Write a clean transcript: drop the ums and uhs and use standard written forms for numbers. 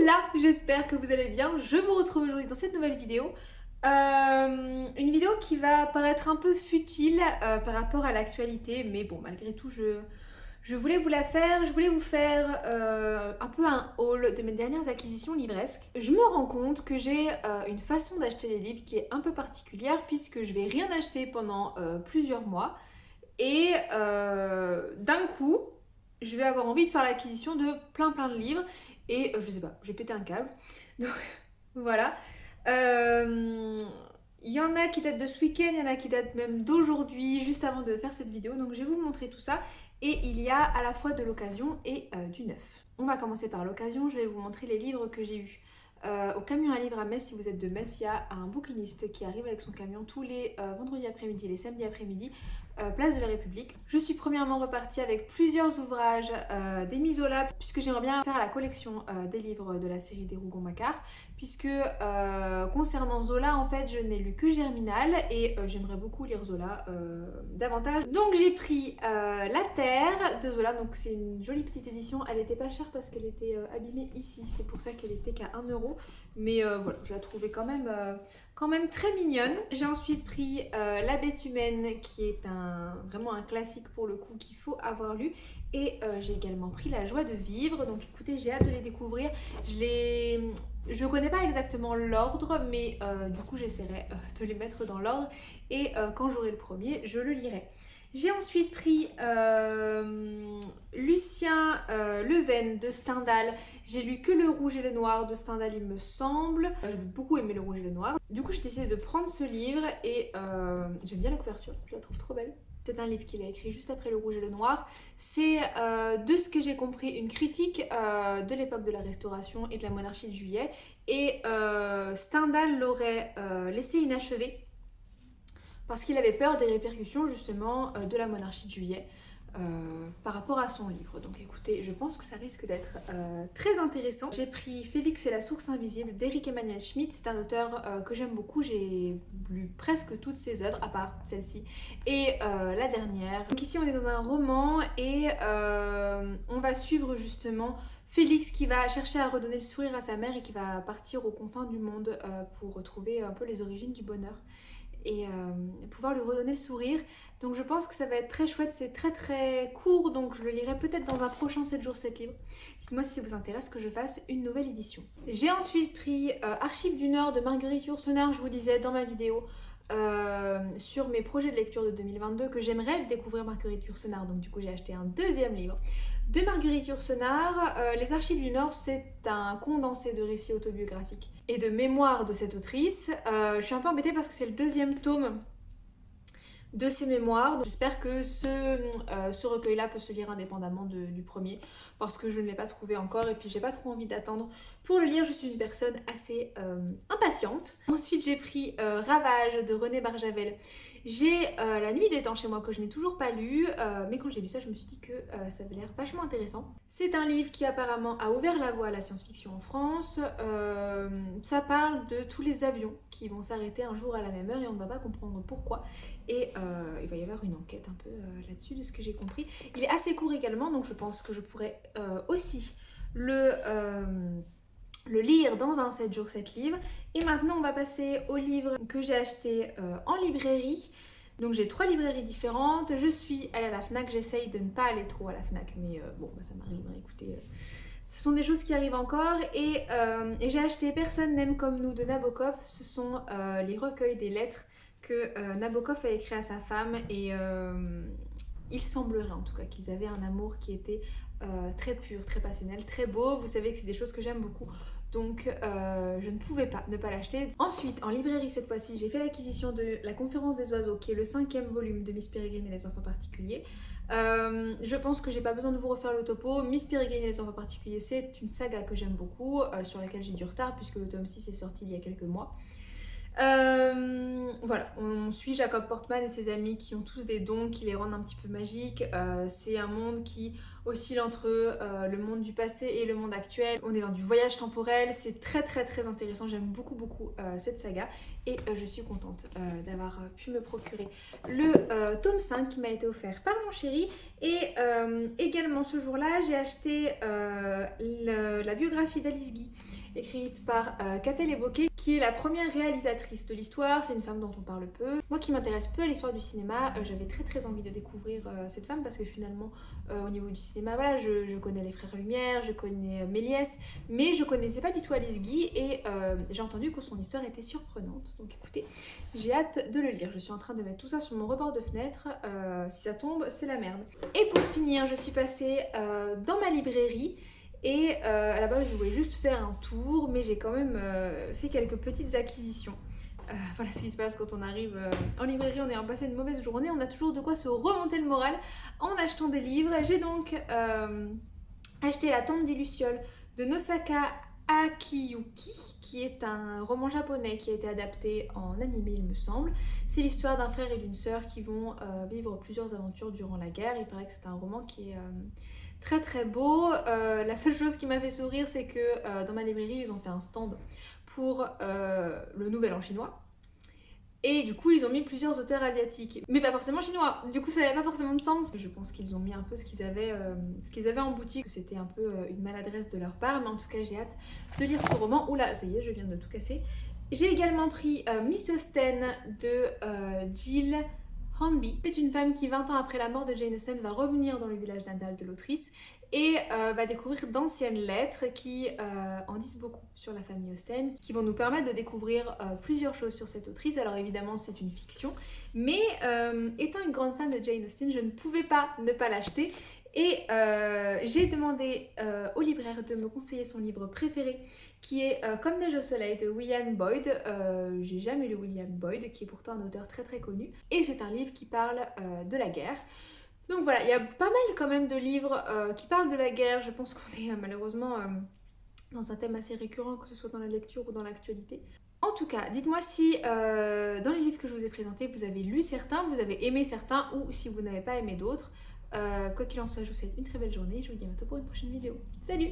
Hola, j'espère que vous allez bien. Je vous retrouve aujourd'hui dans cette nouvelle vidéo. Une vidéo qui va paraître un peu futile par rapport à l'actualité, mais bon, malgré tout, je voulais vous la faire. Je voulais vous faire un peu un haul de mes dernières acquisitions livresques. Je me rends compte que j'ai une façon d'acheter les livres qui est un peu particulière puisque je vais rien acheter pendant plusieurs mois et d'un coup, je vais avoir envie de faire l'acquisition de plein de livres et je sais pas, j'ai pété un câble. Donc voilà. Il y en a qui datent de ce week-end, il y en a qui datent même d'aujourd'hui, juste avant de faire cette vidéo. Donc je vais vous montrer tout ça. Et il y a à la fois de l'occasion et du neuf. On va commencer par l'occasion, je vais vous montrer les livres que j'ai eus. Au camion à livres à Metz, si vous êtes de Metz, il y a un bouquiniste qui arrive avec son camion tous les vendredis après-midi, les samedis après-midi, place de la République. Je suis premièrement repartie avec plusieurs ouvrages d'Émile Zola, puisque j'aimerais bien faire la collection des livres de la série des Rougon-Macquart, puisque concernant Zola, en fait, je n'ai lu que Germinal et j'aimerais beaucoup lire Zola davantage. Donc j'ai pris La Terre de Zola, donc c'est une jolie petite édition. Elle était pas chère parce qu'elle était abîmée ici, c'est pour ça qu'elle était qu'à 1 euro, mais voilà, je la trouvais quand même très mignonne. J'ai ensuite pris La Bête humaine, qui est vraiment un classique pour le coup qu'il faut avoir lu. Et j'ai également pris La joie de vivre. Donc écoutez, j'ai hâte de les découvrir. Je connais pas exactement l'ordre, mais du coup j'essaierai de les mettre dans l'ordre. Et quand j'aurai le premier, je le lirai. J'ai ensuite pris Lucien Leven de Stendhal. J'ai lu que Le Rouge et le Noir de Stendhal, il me semble. J'ai beaucoup aimé Le Rouge et le Noir. Du coup, j'ai décidé de prendre ce livre et j'aime bien la couverture, je la trouve trop belle. C'est un livre qu'il a écrit juste après Le Rouge et le Noir. C'est, de ce que j'ai compris, une critique de l'époque de la Restauration et de la monarchie de Juillet. Et Stendhal l'aurait laissé inachevé parce qu'il avait peur des répercussions justement de la monarchie de Juillet par rapport à son livre. Donc écoutez, je pense que ça risque d'être très intéressant. J'ai pris Félix et la source invisible d'Éric Emmanuel Schmitt. C'est un auteur que j'aime beaucoup. J'ai lu presque toutes ses œuvres, à part celle-ci et la dernière. Donc ici on est dans un roman et on va suivre justement Félix qui va chercher à redonner le sourire à sa mère et qui va partir aux confins du monde pour retrouver un peu les origines du bonheur et pouvoir lui redonner le sourire. Donc je pense que ça va être très chouette, c'est très court, donc je le lirai peut-être dans un prochain 7 jours 7 livres. Dites-moi si ça vous intéresse que je fasse une nouvelle édition. J'ai ensuite pris Archives du Nord de Marguerite Yourcenar. Je vous disais dans ma vidéo sur mes projets de lecture de 2022 que j'aimerais découvrir Marguerite Yourcenar, donc du coup j'ai acheté un deuxième livre de Marguerite Yourcenar. Les Archives du Nord, c'est un condensé de récits autobiographiques et de mémoires de cette autrice. Je suis un peu embêtée parce que c'est le deuxième tome de ses mémoires. J'espère que ce recueil-là peut se lire indépendamment du premier parce que je ne l'ai pas trouvé encore et puis j'ai pas trop envie d'attendre pour le lire. Je suis une personne assez impatiente. Ensuite j'ai pris Ravage de René Barjavel. J'ai La nuit des temps chez moi que je n'ai toujours pas lu, mais quand j'ai vu ça je me suis dit que ça avait l'air vachement intéressant. C'est un livre qui apparemment a ouvert la voie à la science-fiction en France. Ça parle de tous les avions qui vont s'arrêter un jour à la même heure et on ne va pas comprendre pourquoi. Et il va y avoir une enquête un peu là-dessus de ce que j'ai compris. Il est assez court également, donc je pense que je pourrais aussi le lire dans un 7 jours 7 livres. Et maintenant on va passer aux livres que j'ai achetés en librairie. Donc j'ai 3 librairies différentes. Je suis allée à la FNAC, j'essaye de ne pas aller trop à la FNAC, mais bon bah, ça m'arrive, hein, écoutez. Ce sont des choses qui arrivent encore et j'ai acheté Personne n'aime comme nous de Nabokov. Ce sont les recueils des lettres que Nabokov a écrit à sa femme et il semblerait en tout cas qu'ils avaient un amour qui était très pur, très passionnel, très beau. Vous savez que c'est des choses que j'aime beaucoup. Donc je ne pouvais pas ne pas l'acheter. Ensuite, en librairie cette fois-ci, j'ai fait l'acquisition de La Conférence des oiseaux, qui est le 5e volume de Miss Peregrine et les enfants particuliers. Je pense que j'ai pas besoin de vous refaire le topo. Miss Peregrine et les enfants particuliers, c'est une saga que j'aime beaucoup, sur laquelle j'ai du retard puisque le tome 6 est sorti il y a quelques mois. Voilà, on suit Jacob Portman et ses amis qui ont tous des dons qui les rendent un petit peu magiques. C'est un monde qui oscille entre le monde du passé et le monde actuel. On est dans du voyage temporel, c'est très intéressant, j'aime beaucoup cette saga et je suis contente d'avoir pu me procurer le tome 5 qui m'a été offert par mon chéri. Et également ce jour-là, j'ai acheté la biographie d'Alice Guy, écrite par Catel Eboquet, qui est la première réalisatrice de l'histoire. C'est une femme dont on parle peu. Moi qui m'intéresse peu à l'histoire du cinéma, j'avais très envie de découvrir cette femme parce que finalement au niveau du cinéma, voilà, je connais les Frères Lumière, je connais Méliès, mais je connaissais pas du tout Alice Guy et j'ai entendu que son histoire était surprenante. Donc écoutez, j'ai hâte de le lire. Je suis en train de mettre tout ça sur mon rebord de fenêtre. Si ça tombe, c'est la merde. Et pour finir, je suis passée dans ma librairie. Et à la base je voulais juste faire un tour, mais j'ai quand même fait quelques petites acquisitions. Voilà ce qui se passe quand on arrive en librairie, on est en passé une mauvaise journée, on a toujours de quoi se remonter le moral en achetant des livres. J'ai donc acheté La tombe des Lucioles de Nosaka Akiyuki, qui est un roman japonais qui a été adapté en animé il me semble. C'est l'histoire d'un frère et d'une sœur qui vont vivre plusieurs aventures durant la guerre. Il paraît que c'est un roman qui est très beau. La seule chose qui m'a fait sourire, c'est que dans ma librairie ils ont fait un stand pour le nouvel an chinois et du coup ils ont mis plusieurs auteurs asiatiques mais pas forcément chinois, du coup ça n'avait pas forcément de sens. Je pense qu'ils ont mis un peu ce qu'ils avaient en boutique, c'était un peu une maladresse de leur part, mais en tout cas j'ai hâte de lire ce roman. Oula, ça y est, je viens de tout casser. J'ai également pris Miss Austen de Jill Hornby. C'est une femme qui 20 ans après la mort de Jane Austen va revenir dans le village natal de l'autrice et va découvrir d'anciennes lettres qui en disent beaucoup sur la famille Austen, qui vont nous permettre de découvrir plusieurs choses sur cette autrice. Alors évidemment c'est une fiction, mais étant une grande fan de Jane Austen, je ne pouvais pas ne pas l'acheter. Et j'ai demandé au libraire de me conseiller son livre préféré, qui est Comme neige au soleil de William Boyd. J'ai jamais lu William Boyd, qui est pourtant un auteur très connu. Et c'est un livre qui parle de la guerre. Donc voilà, il y a pas mal quand même de livres qui parlent de la guerre. Je pense qu'on est malheureusement dans un thème assez récurrent, que ce soit dans la lecture ou dans l'actualité. En tout cas, dites-moi si dans les livres que je vous ai présentés, vous avez lu certains, vous avez aimé certains, ou si vous n'avez pas aimé d'autres. Quoi qu'il en soit, je vous souhaite une très belle journée. Je vous dis à bientôt pour une prochaine vidéo. Salut!